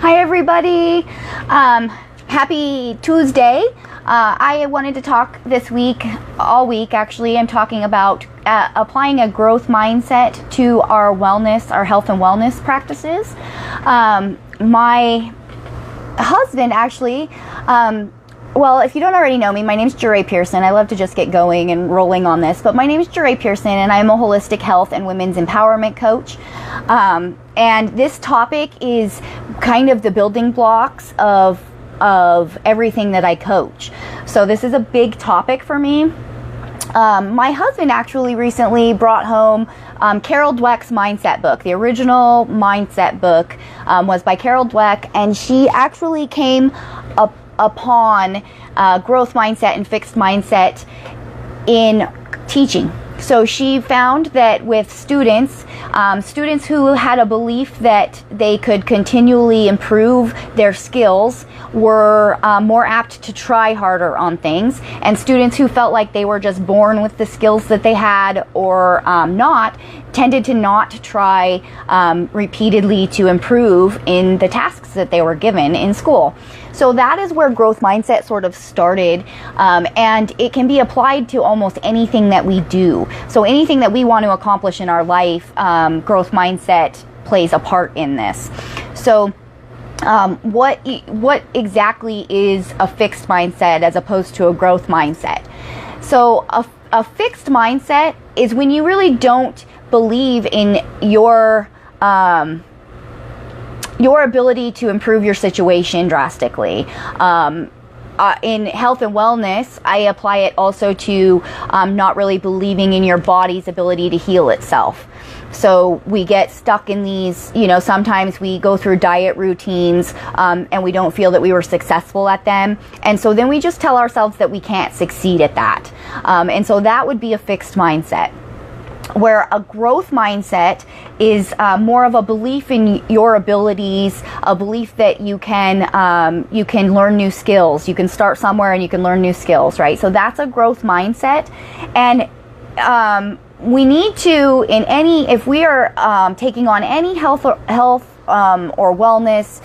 Hi everybody, happy Tuesday. I wanted to talk this week, all week actually. I'm talking about applying a growth mindset to our wellness, our health and wellness practices. My husband actually, well, if you don't already know me, my name's Jeray Pearson. I love to just get going and rolling on this, but my name is Jeray Pearson and I'm a holistic health and women's empowerment coach. And this topic is kind of the building blocks of everything that I coach. So this is a big topic for me. My husband actually recently brought home Carol Dweck's mindset book. The original mindset book was by Carol Dweck, and she actually came upon growth mindset and fixed mindset in teaching. So she found that with students who had a belief that they could continually improve their skills were more apt to try harder on things, and students who felt like they were just born with the skills that they had or not tended to not try repeatedly to improve in the tasks that they were given in school. So that is where growth mindset sort of started, and it can be applied to almost anything that we do. So anything that we want to accomplish in our life, growth mindset plays a part in this. So what exactly is a fixed mindset as opposed to a growth mindset? So a fixed mindset is when you really don't believe in your ability to improve your situation drastically. In health and wellness, I apply it also to not really believing in your body's ability to heal itself. So we get stuck in these, sometimes we go through diet routines and we don't feel that we were successful at them. And so then we just tell ourselves that we can't succeed at that. And so that would be a fixed mindset. Where a growth mindset is more of a belief in your abilities, a belief that you can learn new skills. You can start somewhere and you can learn new skills, right? So that's a growth mindset. And we need to, if we are taking on any health or wellness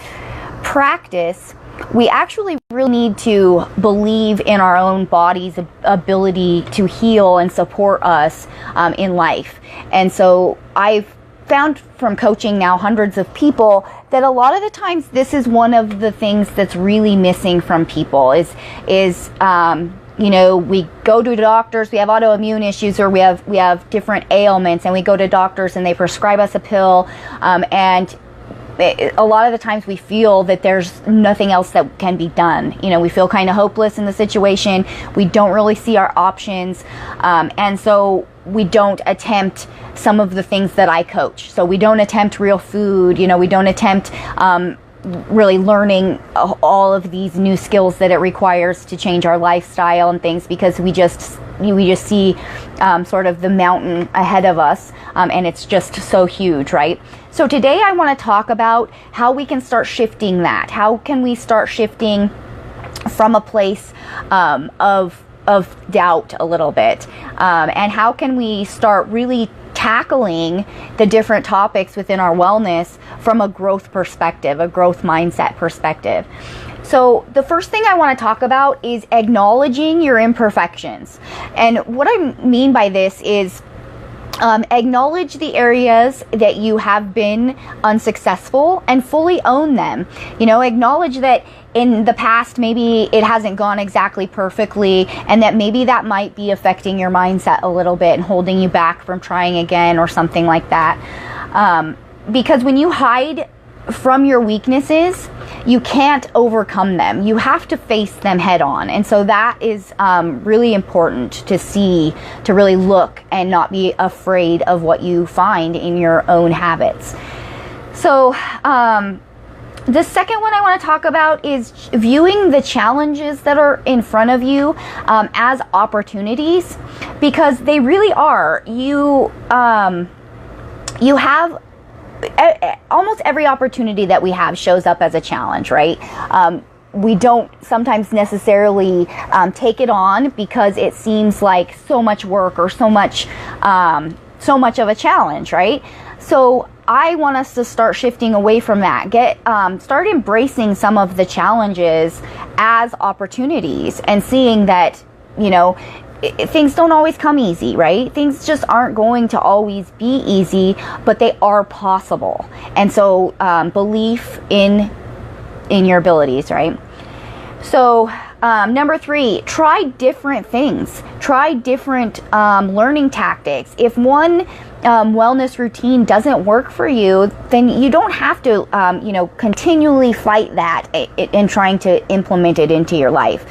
practice, we actually really need to believe in our own body's ability to heal and support us in life. And so I've found from coaching now hundreds of people that a lot of the times this is one of the things that's really missing from people is we go to doctors, we have autoimmune issues, or we have different ailments, and we go to doctors and they prescribe us a pill, and a lot of the times we feel that there's nothing else that can be done. We feel kind of hopeless in the situation. We don't really see our options. And so we don't attempt some of the things that I coach. So we don't attempt real food. We don't attempt really learning all of these new skills that it requires to change our lifestyle and things, because we just see sort of the mountain ahead of us, and it's just so huge, right? So today I want to talk about how we can start shifting that. How can we start shifting from a place of doubt a little bit, and how can we start really tackling the different topics within our wellness from a growth perspective, a growth mindset perspective. So the first thing I want to talk about is acknowledging your imperfections. And what I mean by this is acknowledge the areas that you have been unsuccessful and fully own them. Acknowledge that in the past maybe it hasn't gone exactly perfectly, and that maybe that might be affecting your mindset a little bit and holding you back from trying again or something like that. Because when you hide from your weaknesses, you can't overcome them. You have to face them head on. And so that is really important to see, to really look and not be afraid of what you find in your own habits. So the second one I want to talk about is viewing the challenges that are in front of you as opportunities, because they really are. You have almost every opportunity that we have shows up as a challenge, right? We don't sometimes necessarily take it on because it seems like so much work or so much of a challenge, right? So I want us to start shifting away from that. Start embracing some of the challenges as opportunities and seeing that, things don't always come easy, right? Things just aren't going to always be easy, but they are possible. And so belief in your abilities, right? So number 3, try different things. Try different learning tactics. If one wellness routine doesn't work for you, then you don't have to, continually fight that in trying to implement it into your life.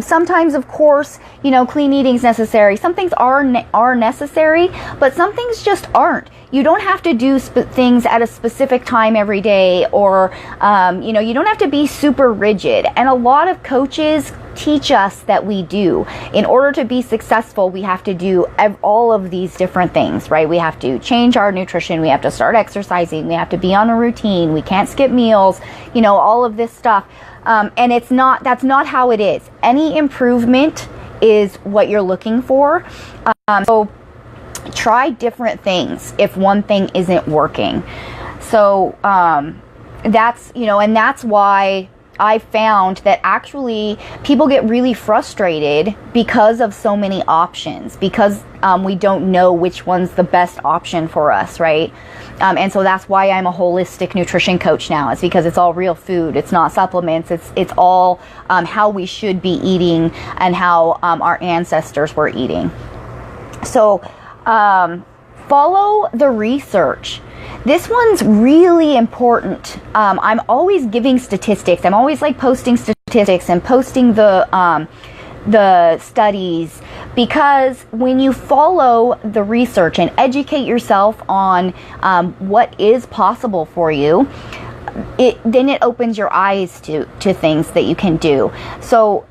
Sometimes, of course, clean eating is necessary. Some things are necessary, but some things just aren't. You don't have to do things at a specific time every day, or, you don't have to be super rigid. And a lot of coaches teach us that we do. In order to be successful, we have to do all of these different things, right? We have to change our nutrition. We have to start exercising. We have to be on a routine. We can't skip meals, all of this stuff. And that's not how it is. Any improvement is what you're looking for. So try different things if one thing isn't working. So that's why I found that actually people get really frustrated because of so many options, because we don't know which one's the best option for us, right? And so that's why I'm a holistic nutrition coach now. It's because it's all real food. It's not supplements. It's all how we should be eating and how our ancestors were eating. So follow the research. This one's really important. I'm always giving statistics. I'm always posting statistics and posting the studies, because when you follow the research and educate yourself on what is possible for you, then it opens your eyes to things that you can do. So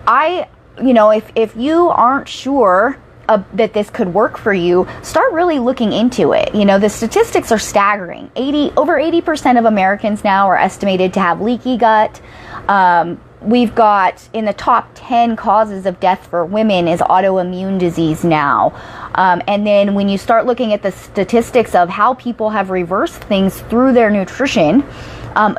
if you aren't sure that this could work for you, start really looking into it. The statistics are staggering. Over 80% of Americans now are estimated to have leaky gut. We've got in the top 10 causes of death for women is autoimmune disease now. And then when you start looking at the statistics of how people have reversed things through their nutrition,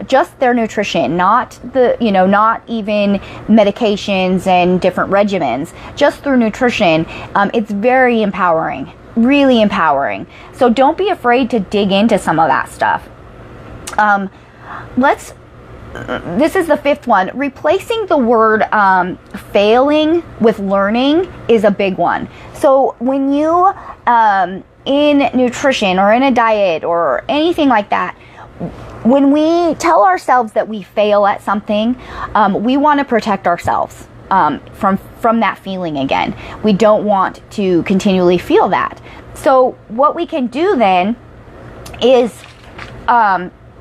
just their nutrition, not even medications and different regimens, just through nutrition, it's very empowering, really empowering. So don't be afraid to dig into some of that stuff. This is the 5th one. Replacing the word failing with learning is a big one. So when you, in nutrition or in a diet or anything like that, when we tell ourselves that we fail at something, we want to protect ourselves from that feeling again. We don't want to continually feel that. So what we can do then is,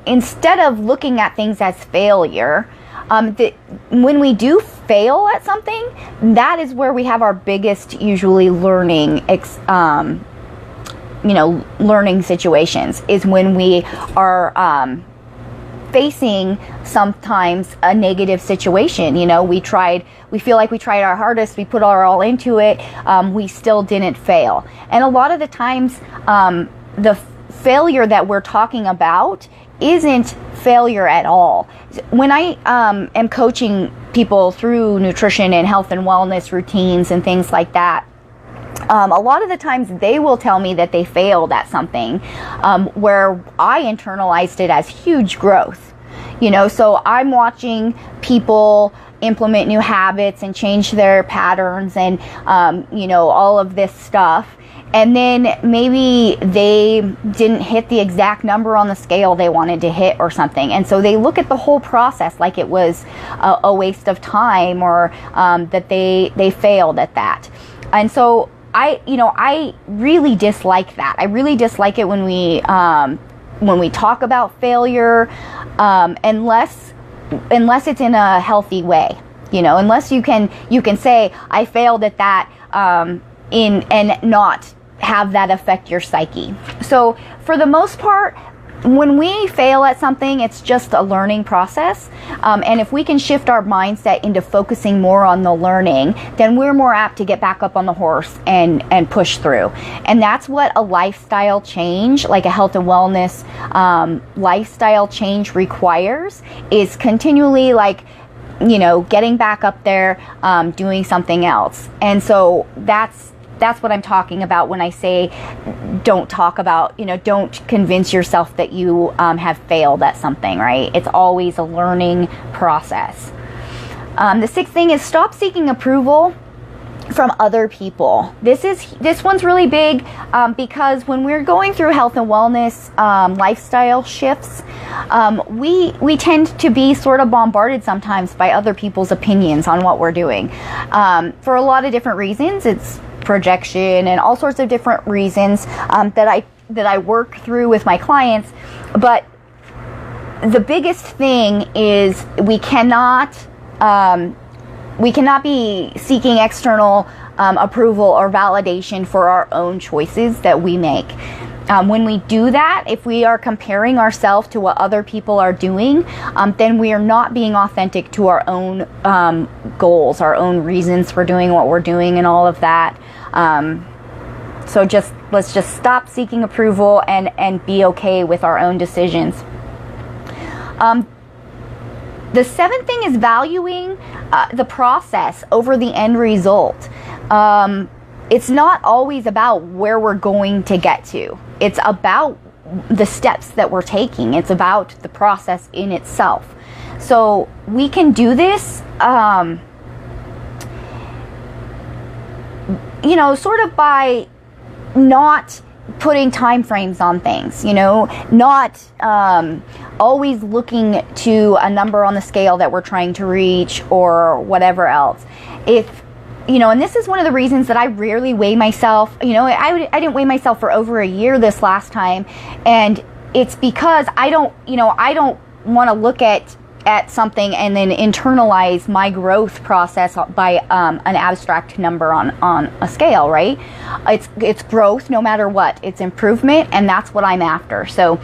instead of looking at things as failure, when we do fail at something, that is where we have our biggest usually learning learning situations, is when we are facing sometimes a negative situation. We feel like we tried our hardest, we put our all into it, we still didn't fail. And a lot of the times, the failure that we're talking about isn't failure at all. When I am coaching people through nutrition and health and wellness routines and things like that, a lot of the times they will tell me that they failed at something where I internalized it as huge growth. So I'm watching people implement new habits and change their patterns and, all of this stuff. And then maybe they didn't hit the exact number on the scale they wanted to hit or something. And so they look at the whole process like it was a waste of time, or that they failed at that. And so I really dislike that. I really dislike it when we talk about failure, unless it's in a healthy way. Unless you can say I failed at that, and not have that affect your psyche. So for the most part, when we fail at something, it's just a learning process. And if we can shift our mindset into focusing more on the learning, then we're more apt to get back up on the horse and push through. And that's what a lifestyle change, like a health and wellness lifestyle change requires, is continually getting back up there, doing something else. And so that's what I'm talking about when I say don't talk about, don't convince yourself that you have failed at something, right? It's always a learning process. The sixth thing is stop seeking approval from other people. This one's really big because when we're going through health and wellness lifestyle shifts, we tend to be sort of bombarded sometimes by other people's opinions on what we're doing for a lot of different reasons. It's projection and all sorts of different reasons that I work through with my clients. But the biggest thing is we cannot be seeking external approval or validation for our own choices that we make. When we do that, if we are comparing ourselves to what other people are doing, then we are not being authentic to our own goals, our own reasons for doing what we're doing and all of that. So let's just stop seeking approval and be okay with our own decisions. The seventh thing is valuing the process over the end result. It's not always about where we're going to get to. It's about the steps that we're taking. It's about the process in itself. So we can do this, sort of by not putting time frames on things, not always looking to a number on the scale that we're trying to reach or whatever else. And this is one of the reasons that I rarely weigh myself. I didn't weigh myself for over a year this last time, and it's because I don't want to look at something and then internalize my growth process by an abstract number on a scale, right? It's growth no matter what. It's improvement, and that's what I'm after. So,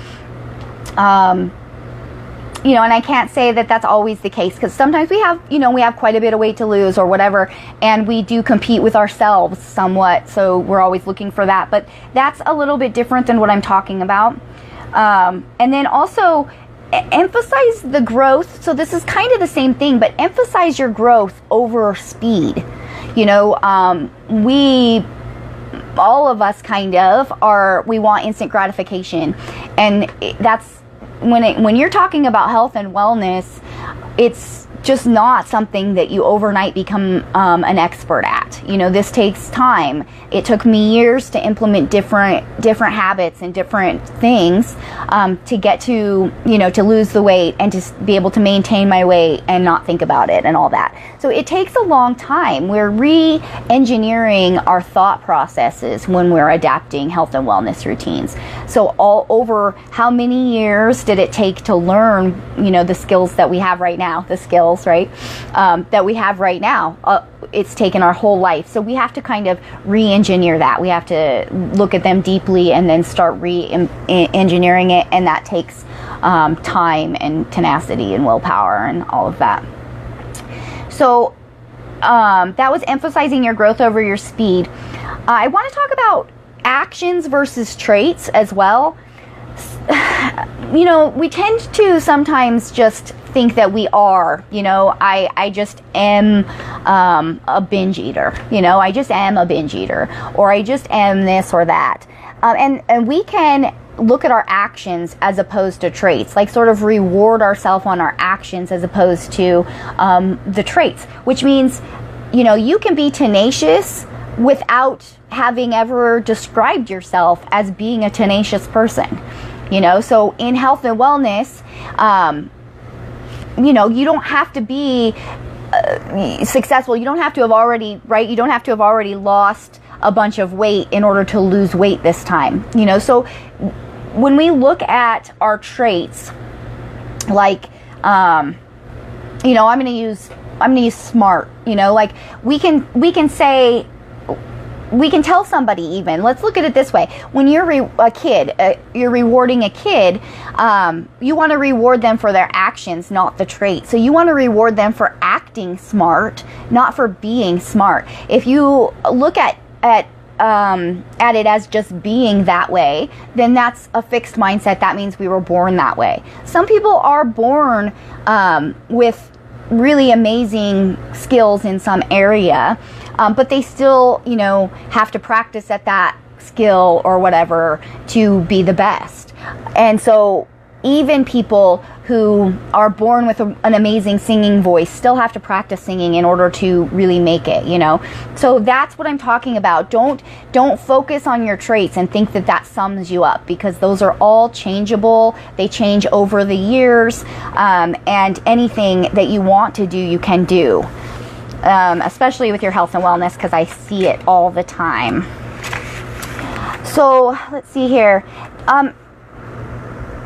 and I can't say that that's always the case, because sometimes we have quite a bit of weight to lose or whatever, and we do compete with ourselves somewhat, so we're always looking for that. But that's a little bit different than what I'm talking about. And then also emphasize the growth. So this is kind of the same thing, but emphasize your growth over speed. All of us we want instant gratification, and that's when you're talking about health and wellness, it's just not something that you overnight become an expert at. This takes time. It took me years to implement different habits and different things to get to lose the weight and to be able to maintain my weight and not think about it and all that. So it takes a long time. We're re-engineering our thought processes when we're adapting health and wellness routines. So all over, how many years did it take to learn, the skills that we have right now, right? That we have right now. It's taken our whole life. So we have to kind of re-engineer that. We have to look at them deeply and then start re-engineering it. And that takes time and tenacity and willpower and all of that. So that was emphasizing your growth over your speed. I want to talk about actions versus traits as well. We tend to sometimes just think that we are, I just am a binge eater, I just am a binge eater, or I just am this or that. And we can look at our actions as opposed to traits, like sort of reward ourselves on our actions as opposed to the traits, which means, you can be tenacious without having ever described yourself as being a tenacious person. So in health and wellness, you don't have to be successful. You don't have to have already, right? You don't have to have already lost a bunch of weight in order to lose weight this time. So when we look at our traits, like, I'm going to use smart, like we can say, we can tell somebody, even, let's look at it this way. When you're a kid, you're rewarding a kid, you want to reward them for their actions, not the trait. So you want to reward them for acting smart, not for being smart. If you look at it as just being that way, then that's a fixed mindset. That means we were born that way. Some people are born with really amazing skills in some area, but they still, have to practice at that skill or whatever to be the best. And so even people who are born with an amazing singing voice still have to practice singing in order to really make it, So that's what I'm talking about. Don't focus on your traits and think that sums you up, because those are all changeable. They change over the years, and anything that you want to do, you can do, especially with your health and wellness, because I see it all the time. So let's see here.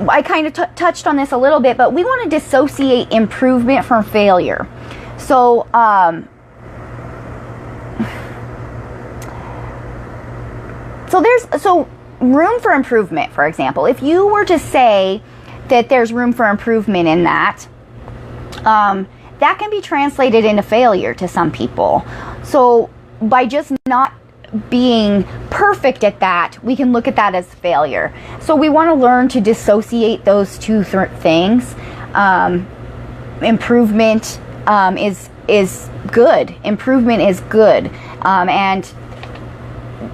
I kind of touched on this a little bit, but we want to dissociate improvement from failure. So, so room for improvement, for example, if you were to say that there's room for improvement in that, that can be translated into failure to some people. So by just not being perfect at that, we can look at that as failure. So we want to learn to dissociate those two things. Improvement is good. Improvement is good, and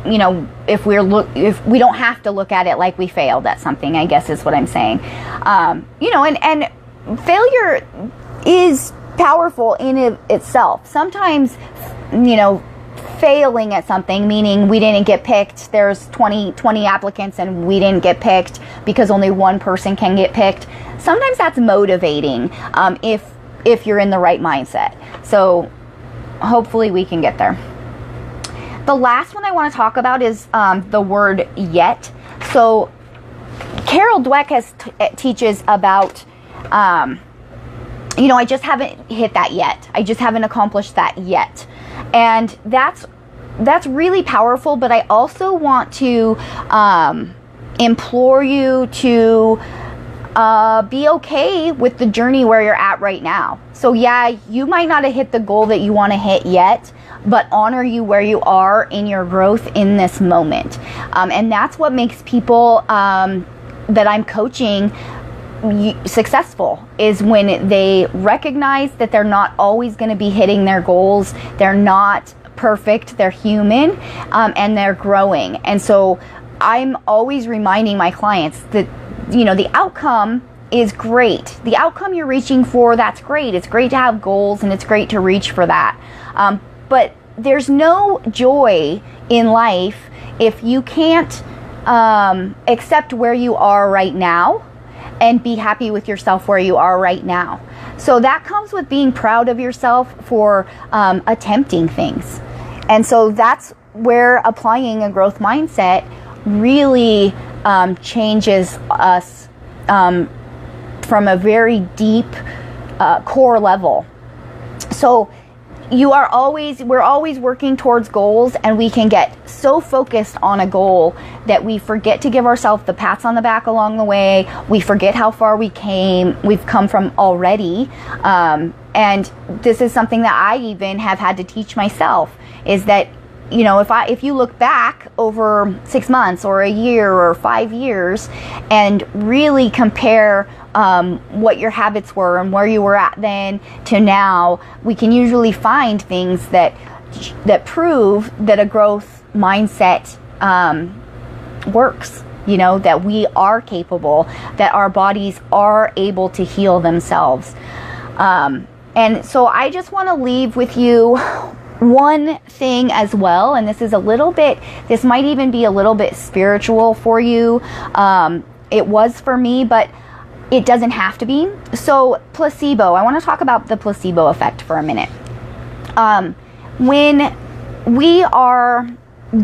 if we don't have to look at it like we failed at something, I guess is what I'm saying. And failure is powerful in itself. Sometimes, failing at something, meaning we didn't get picked, there's 20 applicants and we didn't get picked because only one person can get picked. Sometimes that's motivating, if you're in the right mindset. So hopefully we can get there. The last one I want to talk about is the word yet. So Carol Dweck teaches about I just haven't hit that yet. I just haven't accomplished that yet. And that's really powerful, but I also want to implore you to be okay with the journey where you're at right now. So yeah, you might not have hit the goal that you want to hit yet, but honor you where you are in your growth in this moment. And that's what makes people that I'm coaching successful, is when they recognize that they're not always going to be hitting their goals. They're not perfect, they're human, and they're growing. And so I'm always reminding my clients that the outcome is great. The outcome you're reaching for, that's great. It's great to have goals and it's great to reach for that, but there's no joy in life if you can't accept where you are right now and be happy with yourself where you are right now. So that comes with being proud of yourself for attempting things. And so that's where applying a growth mindset really changes us from a very deep core level. So we're always working towards goals, and we can get so focused on a goal that we forget to give ourselves the pats on the back along the way. We forget how far we've come from already. And this is something that I even have had to teach myself, is that, if you look back over 6 months or a year or 5 years and really compare what your habits were and where you were at then to now, we can usually find things that prove that a growth mindset works, that we are capable, that our bodies are able to heal themselves. And so I just want to leave with you one thing as well, and this might even be a little bit spiritual for you. It was for me, but it doesn't have to be. So placebo, I want to talk about the placebo effect for a minute. When we are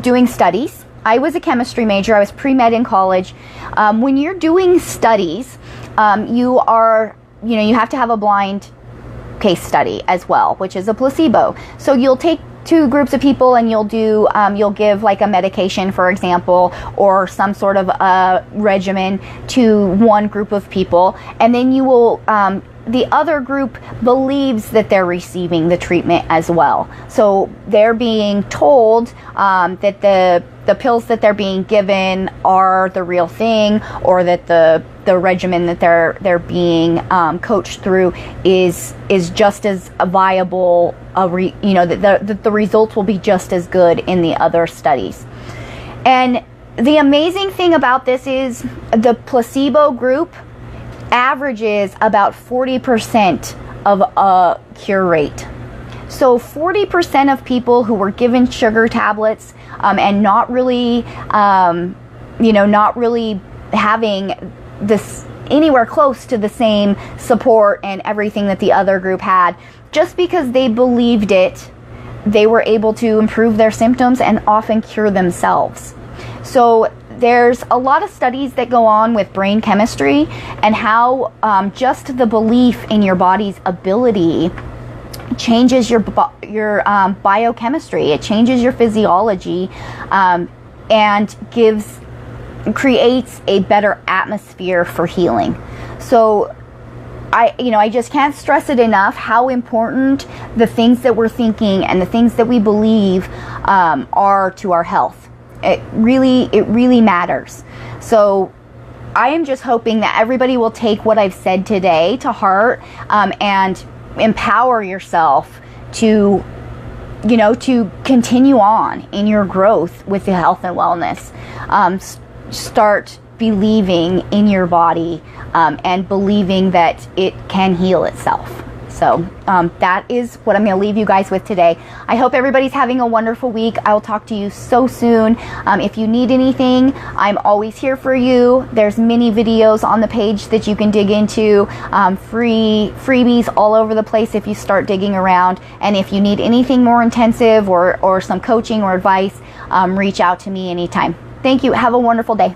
doing studies, I was a chemistry major, I was pre-med in college. When you're doing studies, you have to have a blind case study as well, which is a placebo. So you'll take two groups of people, and you'll give like a medication, for example, or some sort of a regimen to one group of people, and then you will the other group believes that they're receiving the treatment as well. So they're being told that the pills that they're being given are the real thing, or that the regimen that they're being coached through is just as viable. That the results will be just as good in the other studies. And the amazing thing about this is the placebo group averages about 40% of a cure rate. So 40% of people who were given sugar tablets and not really having this anywhere close to the same support and everything that the other group had, just because they believed it, they were able to improve their symptoms and often cure themselves. So there's a lot of studies that go on with brain chemistry and how just the belief in your body's ability changes your biochemistry. It changes your physiology and creates a better atmosphere for healing. So I just can't stress it enough how important the things that we're thinking and the things that we believe are to our health. It really matters. So I am just hoping that everybody will take what I've said today to heart and empower yourself to continue on in your growth with the health and wellness. Start believing in your body and believing that it can heal itself. So that is what I'm going to leave you guys with today. I hope everybody's having a wonderful week. I will talk to you so soon. If you need anything, I'm always here for you. There's many videos on the page that you can dig into, freebies all over the place if you start digging around. And if you need anything more intensive or some coaching or advice, reach out to me anytime. Thank you. Have a wonderful day.